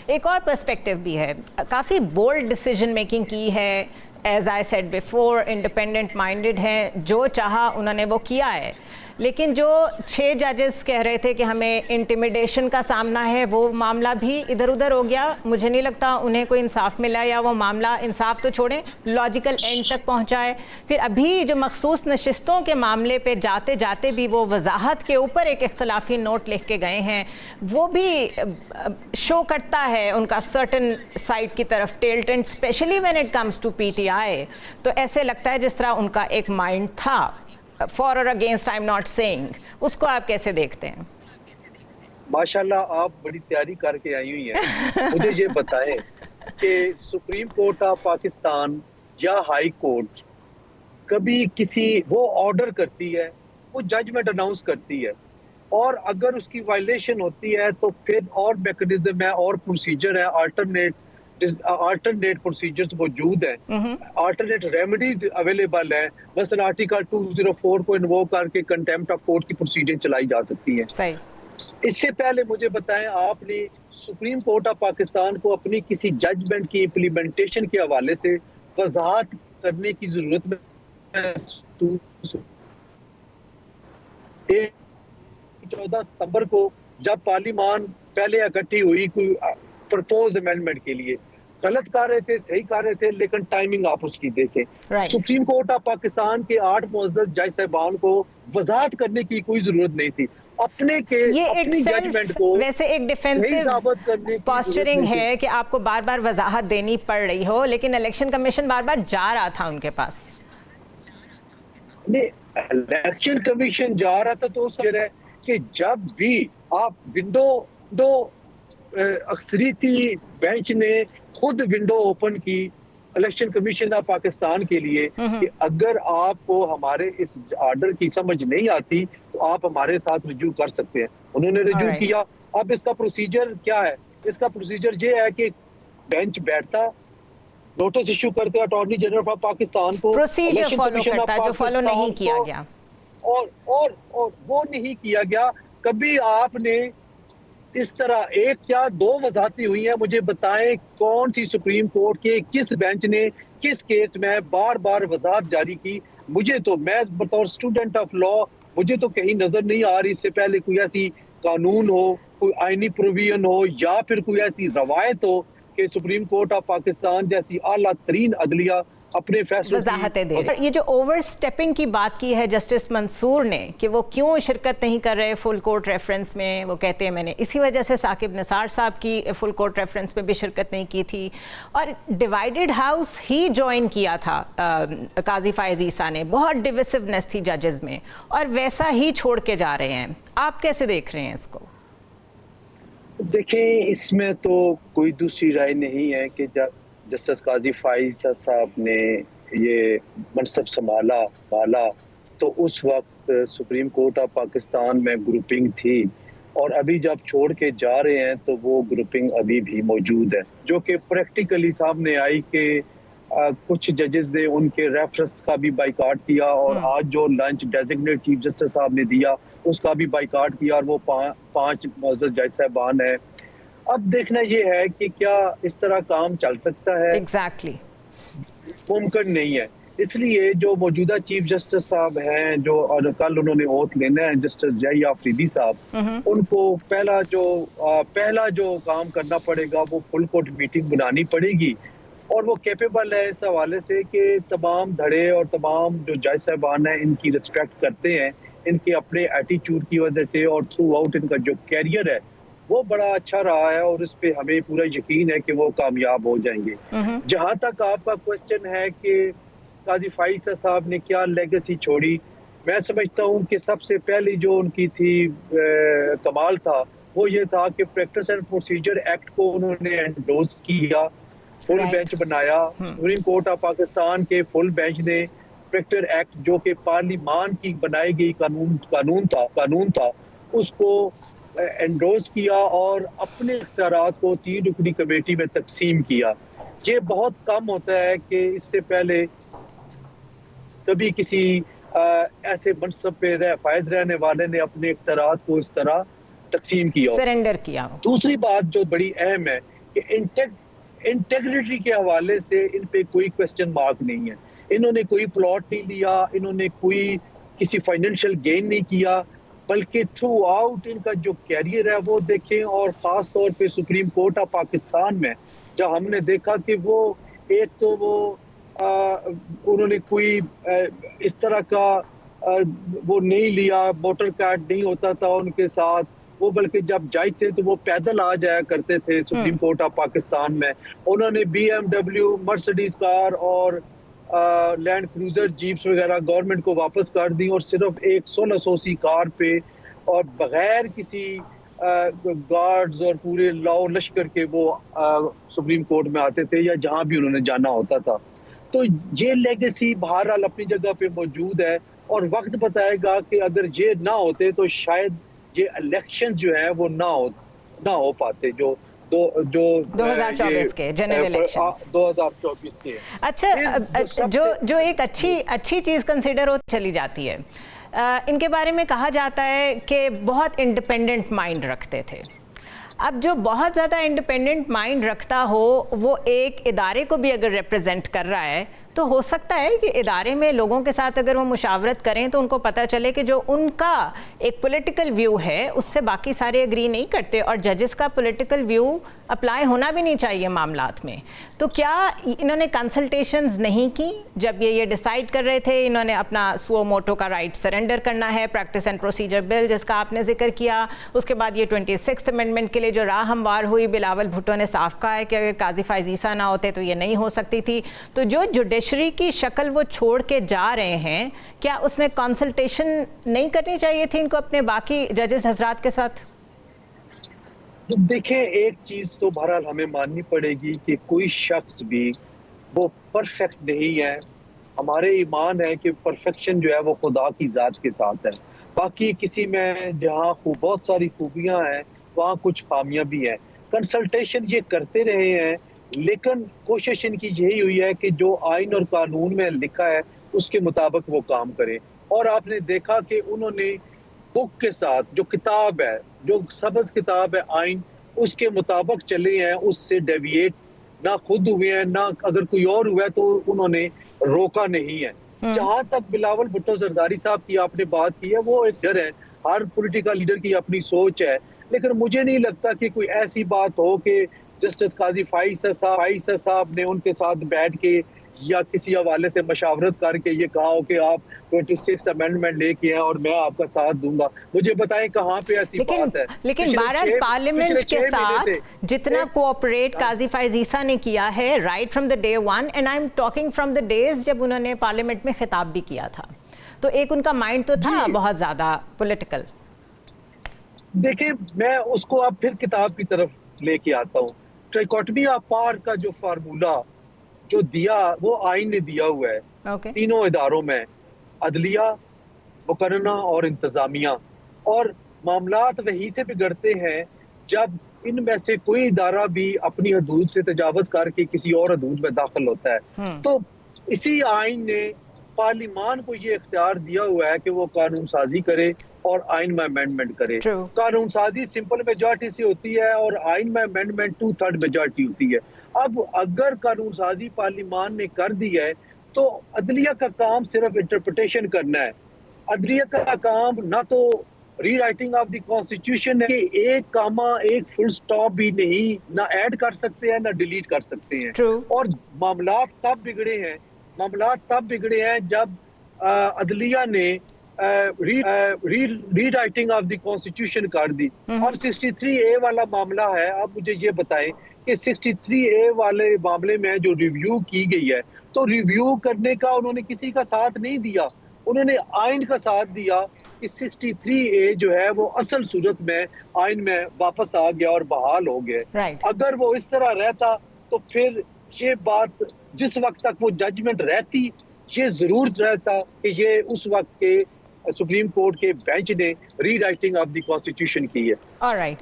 एक और पर्सपेक्टिव भी है, काफ़ी बोल्ड डिसीजन मेकिंग की है। As I said before, independent minded हैं, जो चाहा उन्होंने वो किया है। लेकिन जो 6 जजेस कह रहे थे कि हमें इंटिमिडेशन का सामना है, वो मामला भी इधर उधर हो गया। मुझे नहीं लगता उन्हें कोई इंसाफ मिला, या वो मामला, इंसाफ तो छोड़ें, लॉजिकल एंड तक पहुंचा है। फिर अभी जो मखसूस नशिस्तों के मामले पे जाते जाते भी वो वजाहत के ऊपर एक इख्तलाफी नोट लिख के गए हैं, वो भी शो करता है उनका सर्टन साइड की तरफ tilt, and specially when it comes to PTI. तो ऐसे लगता है जिस तरह उनका एक माइंड था, फॉर और against I am not saying. उसको आप कैसे देखते हैं? माशाल्लाह, आप बड़ी तैयारी करके आई हुई हैं। मुझे ये बताएं कि सुप्रीम कोर्ट ऑफ पाकिस्तान या हाई कोर्ट कभी किसी वो ऑर्डर करती है, वो जजमेंट अनाउंस करती है, और अगर उसकी वायलेशन होती है तो फिर और मैकेनिज्म है और प्रोसीजर है, अल्टरनेट प्रोसीजर्स मौजूद हैं, अल्टरनेट रेमेडीज अवेलेबल हैं। मसलन आर्टिकल 204 को इन्वोक करके कंटेम्प्ट ऑफ कोर्ट की प्रोसीजर चलाई जा सकती है। सही। इससे पहले मुझे बताएं, आपने सुप्रीम कोर्ट ऑफ पाकिस्तान को अपनी किसी जजमेंट की इम्प्लीमेंटेशन के हवाले से वजाहत करने की जरूरत में 14 सितंबर को जब पार्लियामान पहले इकट्ठी हुई कोई प्रपोज अमेंडमेंट के लिए, गलत कर रहे थे, सही कर रहे थे, लेकिन टाइमिंग आप उसकी देखें। सुप्रीम कोर्ट ऑफ पाकिस्तान के 8 मुअज़्ज़ज़ जज साहिबान को वजाहत करने की कोई जरूरत नहीं थी। अपने जजमेंट को वैसे एक डिफेंसिव पोस्चरिंग है कि आपको बार बार वजाहत देनी पड़ रही हो, लेकिन इलेक्शन कमीशन बार बार जा रहा था उनके पास। इलेक्शन कमीशन जा रहा था तो उसका है कि जब भी आप विंडो अक्सरीती बेंच ने खुद विंडो ओपन की इलेक्शन कमीशन ऑफ पाकिस्तान के लिए कि अगर आपको हमारे इस ऑर्डर की समझ नहीं आती तो आप हमारे साथ रिज्यू कर सकते हैं। उन्होंने रिज्यू किया। अब इसका प्रोसीजर क्या है? इसका प्रोसीजर ये है कि बेंच बैठता, नोटिस इशू करते अटॉर्नी जनरल ऑफ पाकिस्तान को, प्रोसीजर फॉलो करता, जो फॉलो नहीं किया गया, और वो नहीं किया गया। कभी आपने इस तरह एक या 2 वजाहतें हुई हैं, मुझे बताएं कौन सी सुप्रीम कोर्ट के किस बेंच ने किस केस में बार बार वजाहत जारी की? मुझे तो, मैं बतौर स्टूडेंट ऑफ लॉ, मुझे तो कहीं नजर नहीं आ रही इससे पहले कोई ऐसी कानून हो, कोई आईनी प्रोविजन हो, या फिर कोई ऐसी रवायत हो कि सुप्रीम कोर्ट ऑफ पाकिस्तान जैसी आला तरीन अदलिया अपने फैसलों वजाहतें दे। ये जो ओवर स्टेपिंग की बात की है जस्टिस मंसूर ने कि वो क्यों शिरकत नहीं कर रहे फुल कोर्ट रेफरेंस में, वो कहते हैं मैंने इसी वजह से साकिब निसार साहब की फुल कोर्ट रेफरेंस में भी शिरकत नहीं की थी, और डिवाइडेड हाउस ही ज्वाइन किया था काजी फायज ईसा ने। बहुत डिविसिवनेस थी जजेस में, और वैसा ही छोड़ के जा रहे हैं। आप कैसे देख रहे हैं इसको? देखें, इसमें तो कोई दूसरी राय नहीं है कि जस्टिस काजी फाइज साहब ने ये मनसब संभाला तो उस वक्त सुप्रीम कोर्ट ऑफ पाकिस्तान में ग्रुपिंग थी, और अभी जब छोड़ के जा रहे हैं तो वो ग्रुपिंग अभी भी मौजूद है, जो कि प्रैक्टिकली सामने आई कि कुछ जजेस ने उनके रेफरेंस का भी बाइकाट किया, और आज जो लंच डेजिग्नेट चीफ जस्टिस साहब ने दिया उसका भी बाइकाट किया, और वो 5 मुअज़्ज़ज़ जज साहबान है। अब देखना ये है कि क्या इस तरह काम चल सकता है। एग्जैक्टली मुमकिन नहीं है। इसलिए जो मौजूदा चीफ जस्टिस साहब हैं, जो और कल उन्होंने ओथ लेना है, जस्टिस जय आफरीदी साहब, उनको पहला जो काम करना पड़ेगा वो फुल कोर्ट मीटिंग बनानी पड़ेगी, और वो कैपेबल है इस हवाले से कि तमाम धड़े और तमाम जो जज साहबान हैं इनकी रिस्पेक्ट करते हैं, इनके अपने एटीट्यूड की वजह से, और थ्रू आउट इनका जो कैरियर है वो बड़ा अच्छा रहा है, और इस पे हमें पूरा यकीन है कि वो कामयाब हो जाएंगे। जहां तक आपका क्वेश्चन है कि काजी फाइज साहब ने क्या लेगेसी छोड़ी, मैं समझता हूं कि सबसे पहली जो उनकी थी कमाल था वो ये था कि प्रैक्टिस एंड प्रोसीजर एक्ट को उन्होंने एंडोर्स किया, फुल बेंच बनाया। सुप्रीम कोर्ट ऑफ पाकिस्तान के फुल बेंच ने प्रैक्टिस एक्ट, जो कि पार्लियामान की बनाई गई कानून था उसको एंडोर्स किया, और अपने इख्तियारात को 3 रुकनी कमेटी में तकसीम किया। ये बहुत कम होता है कि इससे पहले कभी किसी ऐसे मनसब पे फायज रहने वाले ने अपने इख्तियारात को इस तरह तकसीम किया, सरेंडर किया। दूसरी बात जो बड़ी अहम है कि इंटेग्रिटी के हवाले से इन पे कोई क्वेश्चन मार्क नहीं है। इन्होंने कोई प्लॉट नहीं लिया, इन्होंने कोई किसी फाइनेंशियल गेन नहीं किया, बल्कि थ्रू आउट इनका जो कैरियर है वो देखें। और ख़ास तौर पे सुप्रीम कोर्ट ऑफ पाकिस्तान में जब हमने देखा कि वो एक तो वो उन्होंने कोई इस तरह का वो नहीं लिया, मोटर कार्ड नहीं होता था उनके साथ, वो बल्कि जब जज थे तो वो पैदल आ जाया करते थे सुप्रीम कोर्ट ऑफ पाकिस्तान में। उन्होंने BMW, मर्सिडीज कार और लैंड क्रूजर जीप्स वगैरह गवर्नमेंट को वापस कर दी और सिर्फ एक 1600 सी कार पे और बगैर किसी गार्ड्स और पूरे लॉ लश्कर के वो सुप्रीम कोर्ट में आते थे या जहां भी उन्होंने जाना होता था। तो ये लेगेसी बहरहाल अपनी जगह पे मौजूद है और वक्त बताएगा कि अगर ये ना होते तो शायद ये इलेक्शन जो है वो ना हो पाते जो 2024 के जनरल इलेक्शंस 2024 के। अच्छा, जो एक अच्छी चीज़ कंसिडर हो चली जाती है, इनके बारे में कहा जाता है कि बहुत इंडिपेंडेंट माइंड रखते थे। अब जो बहुत ज़्यादा इंडिपेंडेंट माइंड रखता हो वो एक इदारे को भी अगर रिप्रेजेंट कर रहा है तो हो सकता है कि इदारे में लोगों के साथ अगर वो मुशावरत करें तो उनको पता चले कि जो उनका एक पॉलिटिकल व्यू है उससे बाकी सारे एग्री नहीं करते और जजेस का पॉलिटिकल व्यू अप्लाई होना भी नहीं चाहिए मामलात में। तो क्या इन्होंने कंसल्टेशंस नहीं की जब ये डिसाइड कर रहे थे? इन्होंने अपना सुओ मोटो का राइट सरेंडर करना है, प्रैक्टिस एंड प्रोसीजर बिल जिसका आपने जिक्र किया, उसके बाद ये 26th अमेंडमेंट के लिए जो राह हमवार हुई, बिलावल भुट्टो ने साफ कहा है कि अगर काजी फाइज ईसा ना होते तो ये नहीं हो सकती थी। तो जो जुडिशरी की शक्ल वो छोड़ के जा रहे हैं, क्या उसमें कंसल्टेशन नहीं करनी चाहिए थी इनको अपने बाकी जजेस हजरात के साथ? तो देखें, एक चीज तो बहरहाल हमें माननी पड़ेगी कि कोई शख्स भी वो परफेक्ट नहीं है। हमारे ईमान है कि परफेक्शन जो है वो खुदा की जात के साथ है। बाकी किसी में जहाँ बहुत सारी खूबियां हैं वहाँ कुछ खामियां भी हैं। कंसल्टेशन ये करते रहे हैं, लेकिन कोशिश इनकी यही हुई है कि जो आइन और कानून में लिखा है उसके मुताबिक वो काम करें। और आपने देखा कि उन्होंने बुक के साथ जो किताब है, जो सबज किताब है आइन, उसके मुताबिक चले हैं, उससे डेविएट ना खुद हुए हैं, ना अगर कोई और हुआ है तो उन्होंने रोका नहीं है। जहां तक बिलावल भुट्टो जरदारी साहब की आपने बात की है, वो एक डर है, हर पॉलिटिकल लीडर की अपनी सोच है, लेकिन मुझे नहीं लगता कि कोई ऐसी बात हो कि जस्टिस काजी फाइज साहब ने उनके साथ बैठ के या किसी हवाले से मशावरत करके ये कहा हो कि आप 26th अमेंडमेंट लेके आए और मैं आपका साथ दूंगा। मुझे बताएं कहाँ पे ऐसी बात है? लेकिन भारत पार्लियामेंट के साथ जितना कोऑपरेट काजी फाइज ईसा ने किया है right from the day one, and I am talking from the days जब उन्होंने पार्लियामेंट में खिताब भी किया था, तो एक उनका माइंड तो था बहुत ज्यादा पॉलिटिकल। देखिए, मैं उसको अब फिर किताब की तरफ लेके आता हूँ। ट्राइकोटमी ऑफ पावर का जो फार्मूला जो दिया वो आइन ने दिया हुआ है तीनों इदारों में, अदलिया, मुकर्रना और इंतजामिया। और मामलात वहीं से बिगड़ते हैं जब इनमें से कोई इदारा भी अपनी हदूद से तजावज करके किसी और हदूद में दाखिल होता है। तो इसी आइन ने पार्लिमान को ये इख्तियार दिया हुआ है कि वो कानून साजी करे और आइन में अमेंडमेंट करे। कानून साजी सिंपल मेजॉरिटी से होती है और आइन में अमेंडमेंट 2/3 मेजॉरिटी होती है। अब अगर कानून साजी पार्लिमान ने कर दी है तो अदलिया का काम सिर्फ इंटरप्रिटेशन करना है। अदलिया का काम ना तो रीराइटिंग ऑफ द कॉन्स्टिट्यूशन है, एक कामा एक फुल स्टॉप भी नहीं ना ऐड कर सकते हैं ना डिलीट कर सकते हैं। और मामलात तब बिगड़े हैं जब अदलिया ने रीराइटिंग ऑफ द कॉन्स्टिट्यूशन कर दी। अब 63A वाला मामला है। अब मुझे ये बताएं कि 63A वाले मामले में जो रिव्यू की गई है, तो रिव्यू करने का उन्होंने किसी का साथ नहीं दिया, उन्होंने आइन का साथ दिया कि 63A जो है वो असल सूरत में आइन में वापस आ गया और बहाल हो गया। अगर वो इस तरह रहता तो फिर ये बात जिस वक्त तक वो जजमेंट रहती, ये जरूर रहता कि ये उस वक्त के सुप्रीम कोर्ट के बेंच ने रीराइटिंग ऑफ द कॉन्स्टिट्यूशन की है। ऑलराइट,